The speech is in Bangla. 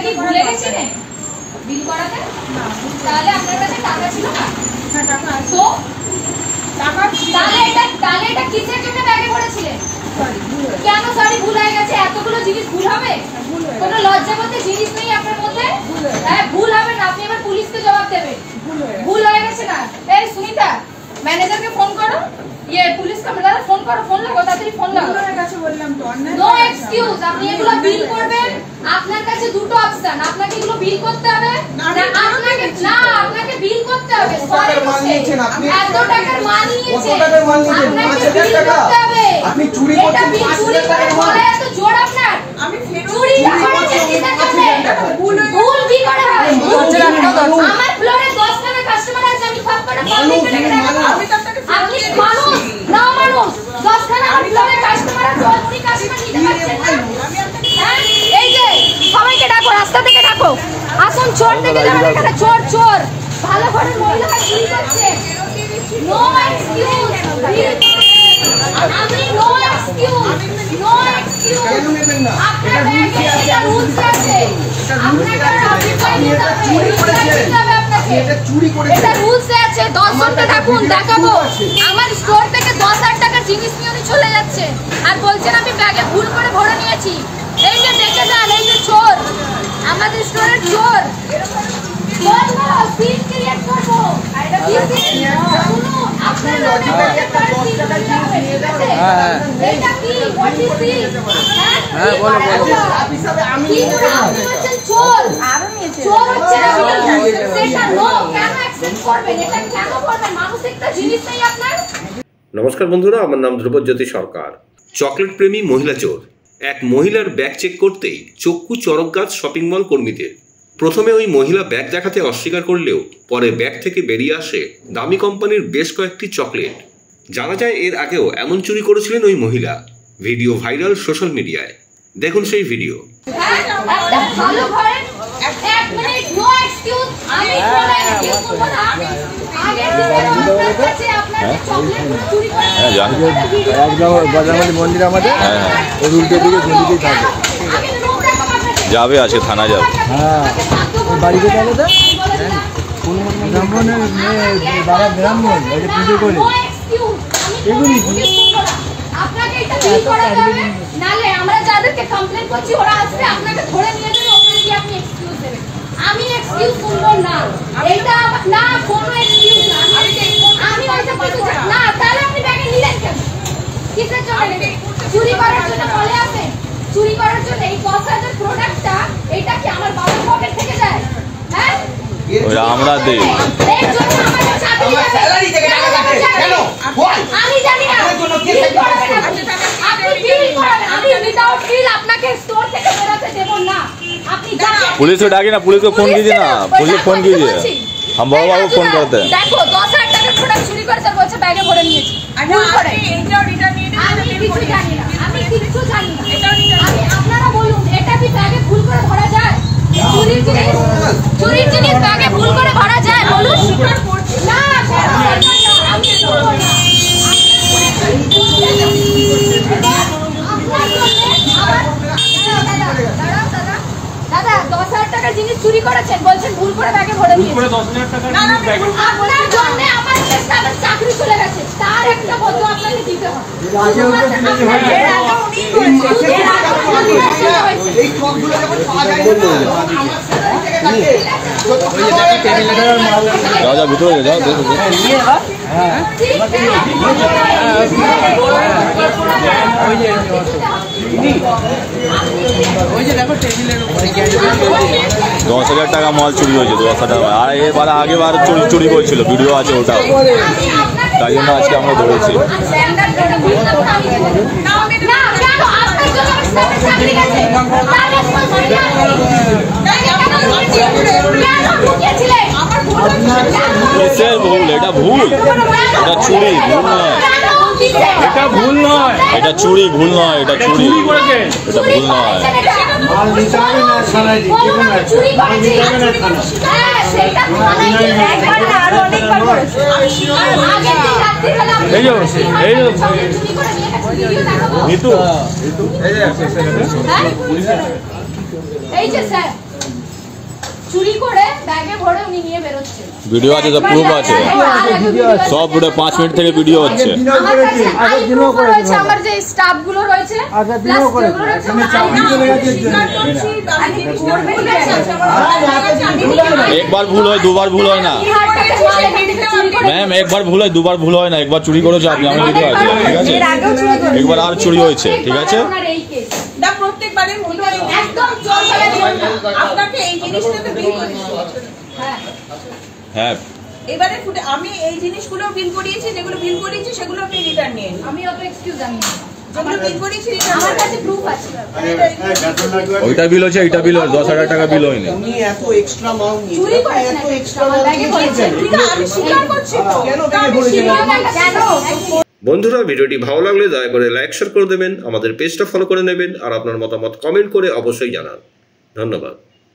কি ভুলে গেছিলেন বিল করাতে? তাহলে আপনার কাছে টাকা ছিল না? হ্যাঁ টাকা আছে। তো টাকা তাহলে এটা কিসের জন্য ব্যাগে ভরেছিলেন? কেন সরি ভুল হয়ে গেছে? এতগুলো জিনিস ভুল হবে? কোনো লজ্জা বলতে জিনিস নেই আপনার মধ্যে? হ্যাঁ ভুল হবে না, আপনি এবার পুলিশকে জবাব দেবেন। ভুল হয়ে গেছে না? এই সুনিতা ম্যানেজারকে ফোন করো, পুলিশ কমিশনার ফোন করো, ফোন লাগো তাড়াতাড়ি, ফোন লাগো। আপনার কাছে বললাম তো নো এক্সকিউজ। আপনি এগুলো বিল করবেন, আপনার কাছে দুটো অপশন, আপনাকে এগুলো বিল করতে হবে না আপনাকে বিল করতে হবে। সরি এত টাকার মাল নিয়েছেন, আপনাকে বিল করতে হবে। আপনি চুরি করছেন, চুরি করে বলে এত জোর আপনার? আমি চুরি করেছেন কিসের জন্য? ভুল কি করে হয়? আমার ফ্লোরে 10 খানা কাস্টমার আছে, আমি সব কটা পাবলিক রেখে দেব। আপনি মানুষ না মানুষ, 10 খানা আমার ফ্লোরে কাস্টমার আছে, ওই কাস্টমার নিতে পারছেন না? এই যে সবাইকে ডাকো, রাস্তা থেকে ডাকো, আসুন। চোর থেকে যাবেন এখানে, চোর চোর ভালো করে মহিলারা চুরি করছে। নো এক্সকিউজ, আমি নো এক্সকিউজ, নো এক্সকিউজ। আপনার ব্যাগে এটা রুলস আছে, আপনাকে অফিসে নিতে হবে, চুরি করেছে আপনাকে, এটা চুরি করেছে, এটা রুলস আছে। 10 জনকে ডাকুন, দেখাবো। আমার স্টোর থেকে 10,000 টাকার জিনিস নিয়ে উনি চলে যাচ্ছে আর বলছেন আমি ব্যাগে ভুল করে ভরে নিয়েছি। এই যে দেখে যান, এই যে চোর, আমাদের স্টোরের চোর। বলবো সিন ক্রিয়েট করবো, এটা শুনুন আপনার লজিক একটা 10 টাকা জিনিস নিয়ে যাবে। এটা কি হোয়াট ইজ দিস? হ্যাঁ বলো হিসাবে আমি বলছেন চোর, আর নিয়েছে চোর হচ্ছে না, সেটা নো কেন অ্যাকসেপ্ট করবেন? এটা কেন করবেন? মানুষ একটা জিনিস নেই আপনার। নমস্কার বন্ধুরা, আমার নাম ধ্রুবজ্যোতি সরকার। চকলেট প্রেমী মহিলা চোর। এক মহিলার ব্যাগ চেক করতেই চক্ষু চড়ক গাছ শপিং মল কর্মীদের। প্রথমে ওই মহিলা ব্যাগ দেখাতে অস্বীকার করলেও পরে ব্যাগ থেকে বেরিয়ে আসে দামি কোম্পানির বেশ কয়েকটি চকলেট। জানা যায় এর আগেও এমন চুরি করেছিলেন ওই মহিলা। ভিডিও ভাইরাল সোশ্যাল মিডিয়ায়, দেখুন সেই ভিডিও। মন্দির আমাদের উল্টো দিকে দিকেই থাকে, যাবে আজকে থানা যাবে। হ্যাঁ বাড়িতে যাবে তো ব্রাহ্মণের মেয়ে, বাবা ব্রাহ্মণ, এটা পুজো করে এগুলি আপনাকে এটা বিল করাতে হবে, নালে আমরা যাদেরকে কমপ্লেইন করছি ওরা আসবে আপনাকে ধরে নিয়ে যাবে, ওখানে গিয়ে আপনি এক্সকিউজ দেবেন। আমি এক্সকিউজ শুনবো না, এটা না কোনো এক্সকিউজ না। আমি ওইটা কিছু না, তাহলে আপনি ব্যাগে নিলেন কেন? কিসের জন্য? চুরি করার জন্য বলে আসে? চুরি করার জন্য এই 10,000 প্রোডাক্টটা এটা কি আমার বাবার পকেট থেকে যায়? হ্যাঁ ওরা আমরা দেই, এর জন্য আমাদের চাকরি আছে, স্যালারি থেকে টাকা কাটে কেন? আমি জানি না, আপনি বিল করেন, আমি উইদাউট বিল আপনাকে স্টোর থেকে বেরোতে দেব না। আপনি पुलिस को डाकिए ना, पुलिस को फोन कीजिए ना, पुलिस को फोन कीजिए, हम बड़ा बाबू फोन करते हैं। देखो 10,000 টাকার প্রোডাক্ট চুরি করেছে, বলছে ব্যাগে ভরে নিয়েছি। ভুল করে এটাও রিটার্ন নিয়ে নিন। আমি কিছু জানি না, আমি কিছু জানি না, এটাও রিটার্ন। আমি আপনারা বলুন এটা কি ব্যাগে ভুল করে ভরা যায়? চুরির জিনিস ব্যাগে ভুল করে ভরা যায়? বলুন না, আমি বলবো না। দাদা 10,000 টাকার জিনিস চুরি করেছেন, বলছেন ভুল করে ব্যাগে ভরে নিয়েছেন। 10,000 টাকার জিনিস ব্যাগে, আপনার জন্য আমার চেষ্টাটা চাকরি চলে গেছে, তার একটা বদলা আপনাকে দিতে হবে। এই সবগুলো যখন পাওয়া যায় যাও যাও ভিতরে যাও, দেখো ওই যে দেখো টেবিলের উপরে 10,000 টাকা মাল চুরি হয়েছে, 10,000 টাকা। আর এবার আগেবার চুরি করেছিল, ভিডিও আছে ওটাও, তাই জন্য আজকে আমরা ধরেছি। ভুল, এটা ভুল, এটা চুরি, ভুল নয়, এটা ভুল নয়, এটা চুরি, ভুল নয়, এটা চুরি, এটা ভুল নয়। এই যে স্যার চুরি করে ব্যাগে ভরে উনি নিয়ে বেরোচ্ছেন। ভিডিও আছে, তো প্রুফ আছে, সব ভিডিও 5 মিনিট থেকে ভিডিও হচ্ছে। আমার কাছে আই প্রুফ রয়েছে, আমার যে স্টাফ গুলো রয়েছে, প্লাস যেগুলো রয়েছে একবার ভুল হয়, দুবার ভুল হয় না ম্যাম, একবার ভুল হয়, দুবার ভুল হয় না। একবার চুরি করেছো আপনি, আমার ভিডিও আছে, ঠিক আছে? একবার আর চুরি হয়েছে, ঠিক আছে? না প্রত্যেকবারে একদম চোর ফেলে দিবেন না। আপনাকে এই জিনিসটা তো বিল করেছি। হ্যাঁ, এবারে আমি এই জিনিসগুলো বিল করিয়েছি, যেগুলো বিল করিয়েছি সেগুলো আপনি রিটার্ন নিয়ে নিন। আমি অত এক্সকিউজ আমি না। যেগুলো বিল করিয়েছি আমার কাছে প্রুফ আছে। ওইটা বিল হচ্ছে, এইটা বিল হয়, 10,000 টাকা বিল হয়নি। উনি এত এক্সট্রা মাউন্ট নিয়ে চুরি করেছেন, এত এক্সট্রা আমার ব্যাগে ভরেছেন। আমি স্বীকার করছি তো। কেন ব্যাগে ভরেছেন? কেন? বন্ধুরা, ভিডিওটি ভালো লাগলে দয়া করে লাইক শেয়ার করে দেবেন, আমাদের পেজটা ফলো করে নেবেন আর আপনার মতামত কমেন্ট করে অবশ্যই জানান। ধন্যবাদ।